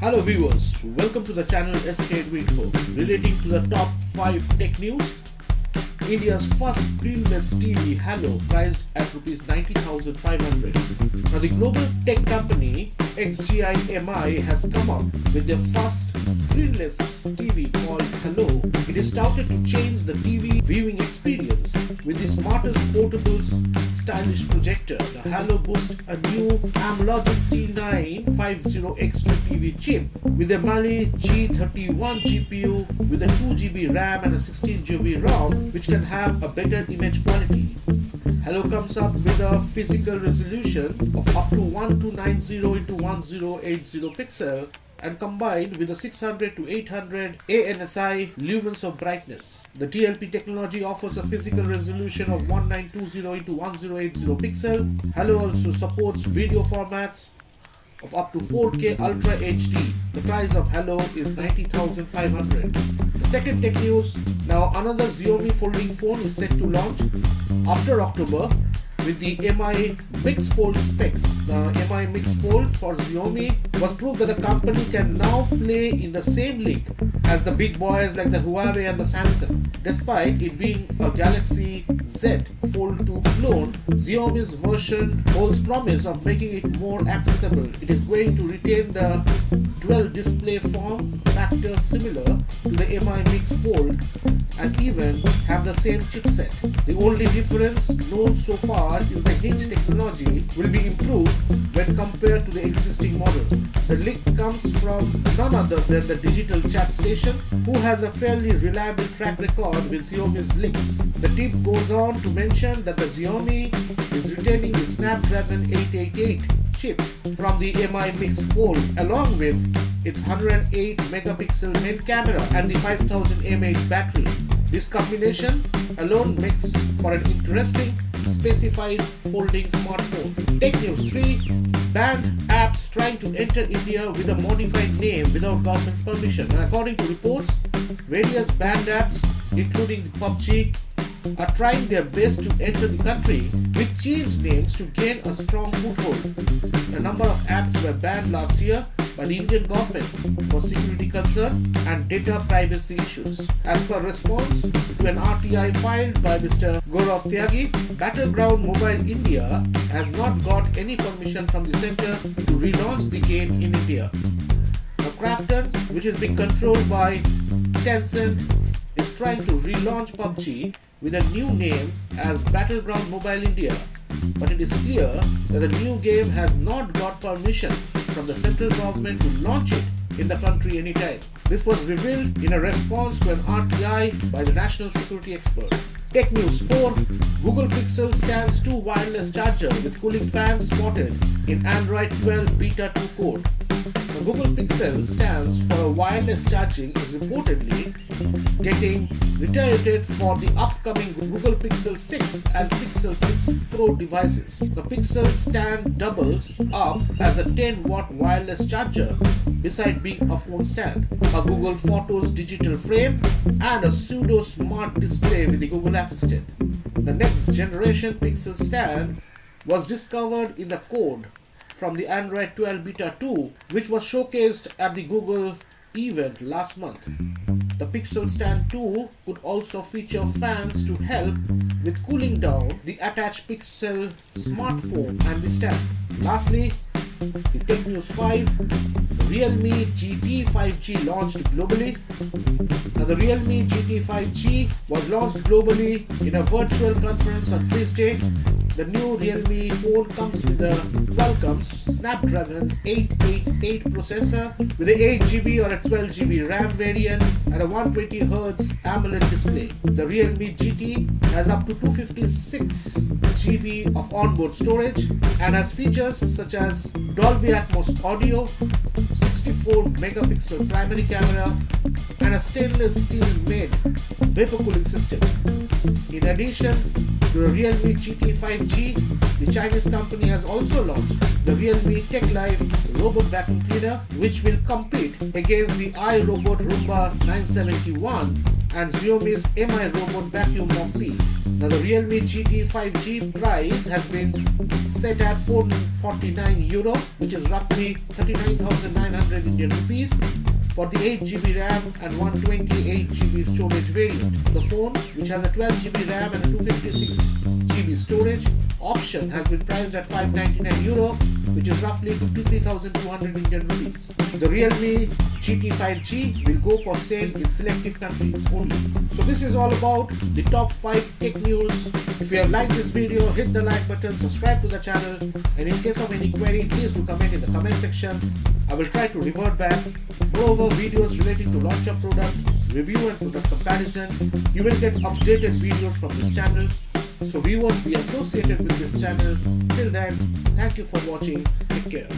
Hello viewers, welcome to the channel skeduinfo relating to the top 5 tech news. India's first screenless TV Halo priced at Rs 90,500. Now the global tech company XGIMI has come up with their first screenless TV called Halo. It is touted to change the TV viewing experience with the smartest portable stylish projector. The Halo boasts a new Amlogic T950X2 TV chip with a MaliG31 GPU with a 2GB RAM and a 16GB ROM, which can have a better image quality. Halo comes up with a physical resolution of up to 1290 into 1080 pixel and combined with a 600 to 800 ANSI Lumens of brightness. The TLP technology offers a physical resolution of 1920 into 1080 pixel. Halo also supports video formats of up to 4K Ultra HD. The price of Halo is 90,500. The second tech news, now another Xiaomi folding phone is set to launch after October with the Mi Mix Fold specs. The Mi Mix Fold for Xiaomi was proof that the company can now play in the same league as the big boys like the Huawei and the Samsung. Despite it being a Galaxy Z Fold 2 clone, Xiaomi's version holds promise of making it more accessible. It is going to retain the dual display form factor similar to the Mi Mix Fold and even have the same chipset. The only difference known so far is the hinge technology will be improved when compared to the existing model. The leak comes from none other than the Digital Chat Station, who has a fairly reliable track record with Xiaomi's leaks. The tip goes on to mention that the Xiaomi is retaining the Snapdragon 888 chip from the Mi Mix Fold along with its 108 megapixel main camera and the 5000 mAh battery. This combination alone makes for an interesting specified folding smartphone. Tech News 3. Banned apps trying to enter India with a modified name without government's permission. And according to reports, various banned apps including PUBG are trying their best to enter the country with changed names to gain a strong foothold. A number of apps were banned last year by the Indian government for security concern and data privacy issues. As per response to an RTI filed by Mr. Govt, Battleground Mobile India has not got any permission from the centre to relaunch the game in India. Now, Krafton, which is being controlled by Tencent, is trying to relaunch PUBG with a new name as Battleground Mobile India, but it is clear that the new game has not got permission from the central government to launch it in the country anytime. This was revealed in a response to an RTI by the national security expert. Tech News 4. Google Pixel stands 2 wireless charger with cooling fans spotted in Android 12 Beta 2 code. The Google Pixel stands for a wireless charging is reportedly getting retired for the upcoming Google Pixel 6 and Pixel 6 Pro devices. The Pixel stand doubles up as a 10-watt wireless charger beside being a phone stand, a Google Photos digital frame and a pseudo smart display with the Google Assistant. The next generation Pixel stand was discovered in the code from the Android 12 Beta 2, which was showcased at the Google event last month. The Pixel Stand 2 could also feature fans to help with cooling down the attached Pixel smartphone and the stand. Lastly, the Tech News 5. Realme GT 5G launched globally. Now, the Realme GT 5G was launched globally in a virtual conference on Tuesday. The new Realme phone comes with a welcome Snapdragon 888 processor with a 8GB or a 12GB RAM variant and a 120Hz AMOLED display. The Realme GT has up to 256GB of onboard storage and has features such as Dolby Atmos audio, 64 megapixel primary camera and a stainless steel made vapor cooling system. In addition to the Realme GT 5G, the Chinese company has also launched the Realme Tech Life robot vacuum cleaner, which will compete against the iRobot Roomba 971 and Xiaomi's Mi Robot Vacuum Mop P. Now the Realme GT 5G price has been set at €449, which is roughly 39,900 Indian rupees for the 8GB RAM and 128GB storage variant. The phone, which has a 12GB RAM and a 256GB storage option, has been priced at €599, which is roughly 53,200 Indian rupees. The Realme GT 5G will go for sale in selective countries only. So this is all about the top 5 tech news. If you have liked this video, hit the like button, subscribe to the channel, and in case of any query, please do comment in the comment section. I will try to revert back. Moreover, videos relating to launch of product, review and product comparison, you will get updated videos from this channel. So viewers, be associated with this channel. Till then, thank you for watching. Take care.